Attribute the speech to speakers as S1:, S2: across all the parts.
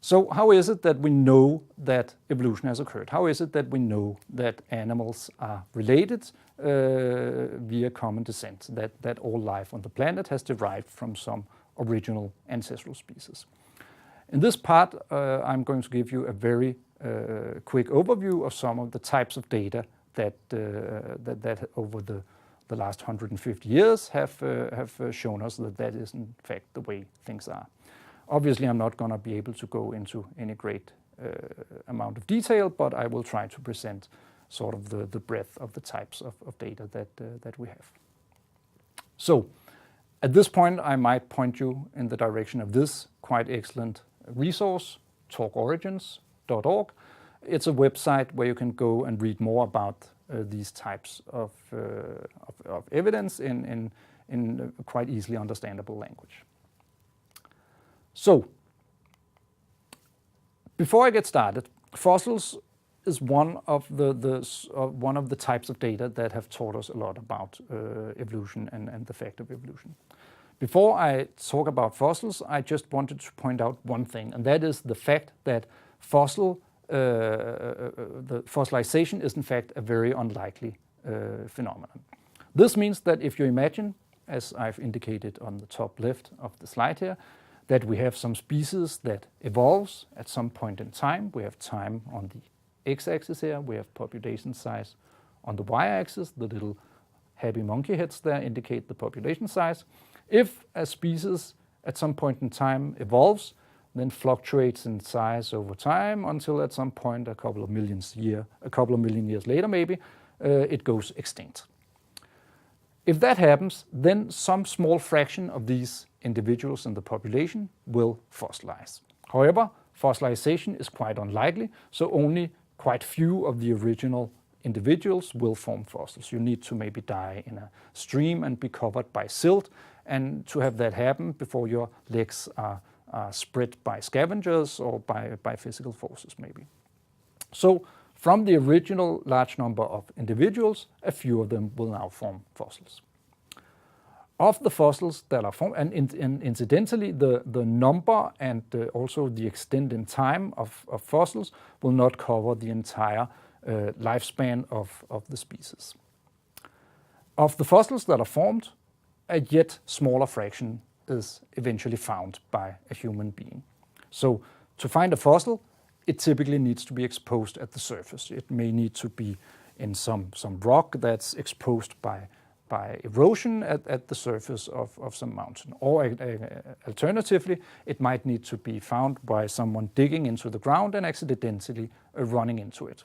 S1: So how is it that we know that evolution has occurred? How is it that we know that animals are related via common descent, that all life on the planet has derived from some original ancestral species? In this part, I'm going to give you a very quick overview of some of the types of data that over the last 150 years have shown us that is in fact the way things are. Obviously, I'm not going to be able to go into any great amount of detail, but I will try to present sort of the breadth of the types of data that we have. So, at this point, I might point you in the direction of this quite excellent resource, talkorigins.org. It's a website where you can go and read more about these types of evidence in quite easily understandable language. So, before I get started, fossils is one of the types of data that have taught us a lot about evolution and the fact of evolution. Before I talk about fossils, I just wanted to point out one thing, and that is the fact that the fossilization is in fact a very unlikely phenomenon. This means that if you imagine, as I've indicated on the top left of the slide here, that we have some species that evolves at some point in time. We have time on the x-axis here, we have population size on the y-axis. The little happy monkey heads there indicate the population size. If a species at some point in time evolves, then fluctuates in size over time until at some point a couple of million years later maybe, it goes extinct. If that happens, then some small fraction of these individuals in the population will fossilize. However, fossilization is quite unlikely, so only quite few of the original individuals will form fossils. You need to maybe die in a stream and be covered by silt, and to have that happen before your legs are spread by scavengers or by physical forces maybe. So from the original large number of individuals, a few of them will now form fossils. Of the fossils that are formed, and incidentally, the number and also the extent in time of fossils will not cover the entire lifespan of the species. Of the fossils that are formed, a yet smaller fraction is eventually found by a human being. So to find a fossil, it typically needs to be exposed at the surface. It may need to be in some rock that's exposed by erosion at the surface of some mountain. Or alternatively, it might need to be found by someone digging into the ground and accidentally running into it.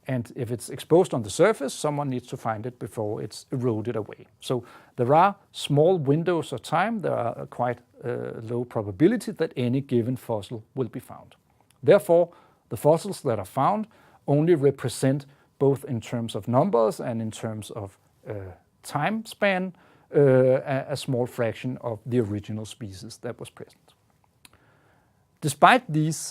S1: And if it's exposed on the surface, someone needs to find it before it's eroded away. So there are small windows of time, there are quite low probability that any given fossil will be found. Therefore, the fossils that are found only represent, both in terms of numbers and in terms of time span, a small fraction of the original species that was present. Despite these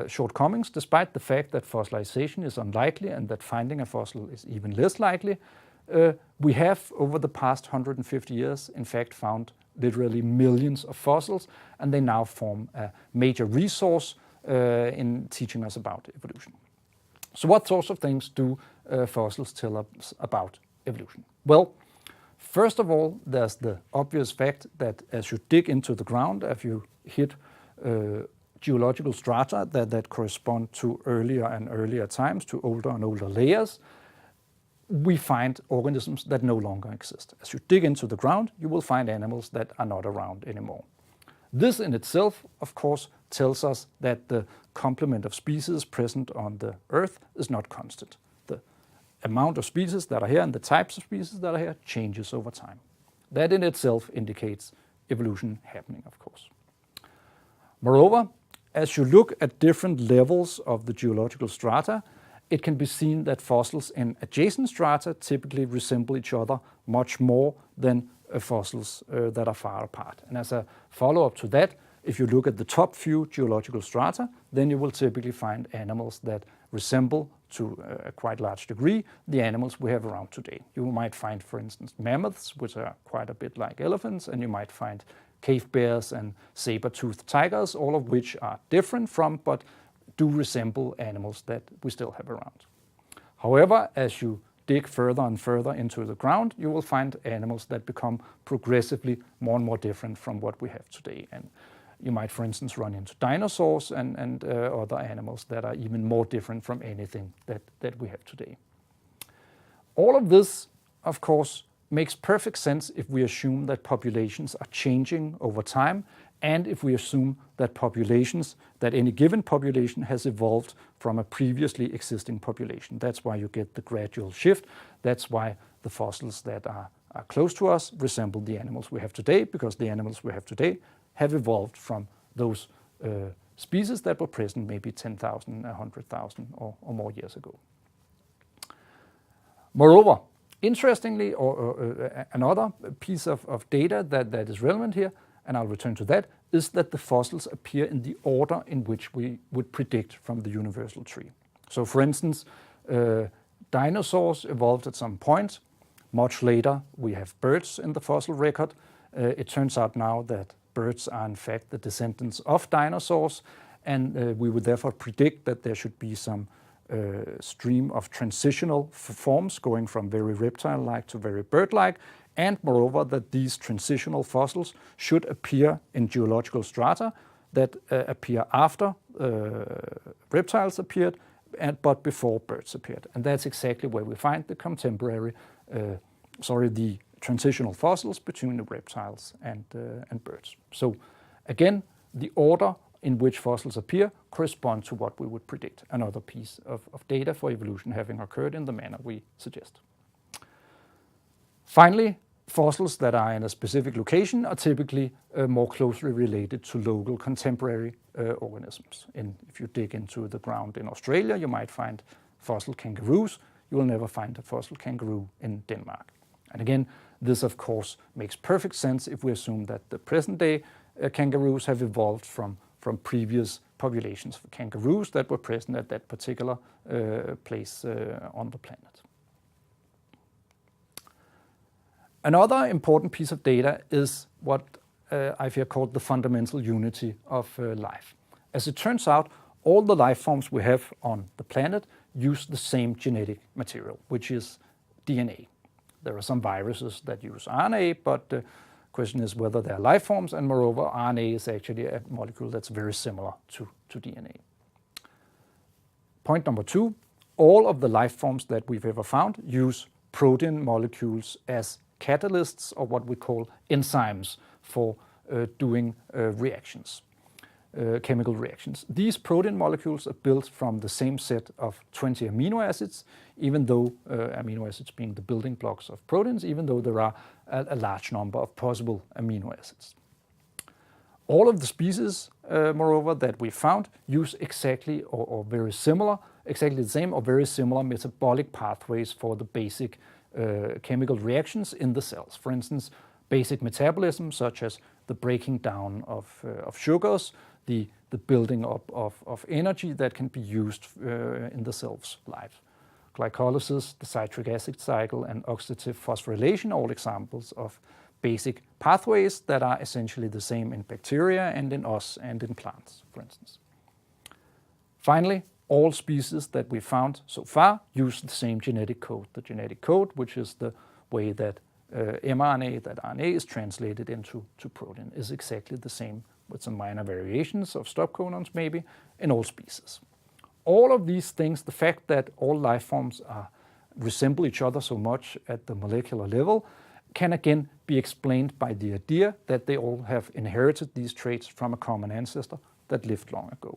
S1: shortcomings, despite the fact that fossilization is unlikely and that finding a fossil is even less likely, we have over the past 150 years in fact found literally millions of fossils, and they now form a major resource in teaching us about evolution. So what sorts of things do fossils tell us about evolution? Well, first of all, there's the obvious fact that as you dig into the ground, if you hit geological strata that correspond to earlier and earlier times, to older and older layers, we find organisms that no longer exist. As you dig into the ground, you will find animals that are not around anymore. This in itself, of course, tells us that the complement of species present on the Earth is not constant. The amount of species that are here and the types of species that are here changes over time. That in itself indicates evolution happening, of course. Moreover, as you look at different levels of the geological strata, it can be seen that fossils in adjacent strata typically resemble each other much more than fossils that are far apart. And as a follow-up to that, if you look at the top few geological strata, then you will typically find animals that resemble to a quite large degree the animals we have around today. You might find, for instance, mammoths, which are quite a bit like elephants, and you might find cave bears and saber-toothed tigers, all of which are different from but do resemble animals that we still have around. However, as you dig further and further into the ground, you will find animals that become progressively more and more different from what we have today. And you might, for instance, run into dinosaurs and other animals that are even more different from anything that we have today. All of this, of course, makes perfect sense if we assume that populations are changing over time, and if we assume that any given population has evolved from a previously existing population. That's why you get the gradual shift. That's why the fossils that are close to us resemble the animals we have today, because the animals we have today have evolved from those species that were present maybe 10,000, 100,000 or more years ago. Moreover, interestingly, another piece of data that is relevant here, and I'll return to that, is that the fossils appear in the order in which we would predict from the universal tree. So for instance, dinosaurs evolved at some point. Much later, we have birds in the fossil record. It turns out now that birds are in fact the descendants of dinosaurs, and we would therefore predict that there should be some stream of transitional forms going from very reptile-like to very bird-like, and moreover that these transitional fossils should appear in geological strata that appear after reptiles appeared, but before birds appeared. And that's exactly where we find the the transitional fossils between the reptiles and birds. So again, the order in which fossils appear correspond to what we would predict, another piece of data for evolution having occurred in the manner we suggest. Finally, fossils that are in a specific location are typically more closely related to local contemporary organisms. If you dig into the ground in Australia, you might find fossil kangaroos. You will never find a fossil kangaroo in Denmark. And again, this of course makes perfect sense if we assume that the present day kangaroos have evolved from previous populations of kangaroos that were present at that particular place on the planet. Another important piece of data is what I've here called the fundamental unity of life. As it turns out, all the life forms we have on the planet use the same genetic material, which is DNA. There are some viruses that use RNA, but the question is whether they're life forms, and moreover, RNA is actually a molecule that's very similar to DNA. Point number two, all of the life forms that we've ever found use protein molecules as catalysts, or what we call enzymes, for doing reactions, chemical reactions. These protein molecules are built from the same set of 20 amino acids, even though amino acids being the building blocks of proteins, even though there are a large number of possible amino acids. All of the species, moreover, that we found use exactly or very similar, exactly the same or very similar metabolic pathways for the basic chemical reactions in the cells. For instance, basic metabolism, such as the breaking down of sugars, the building up of energy that can be used in the cell's life. Glycolysis, the citric acid cycle, and oxidative phosphorylation are all examples of basic pathways that are essentially the same in bacteria and in us and in plants, for instance. Finally, all species that we found so far use the same genetic code. The genetic code, which is the way that mRNA, that RNA is translated into protein, is exactly the same with some minor variations of stop codons maybe in all species. All of these things, the fact that all life forms resemble each other so much at the molecular level, can again be explained by the idea that they all have inherited these traits from a common ancestor that lived long ago.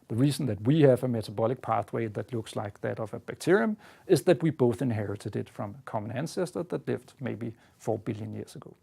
S1: The reason that we have a metabolic pathway that looks like that of a bacterium is that we both inherited it from a common ancestor that lived maybe 4 billion years ago.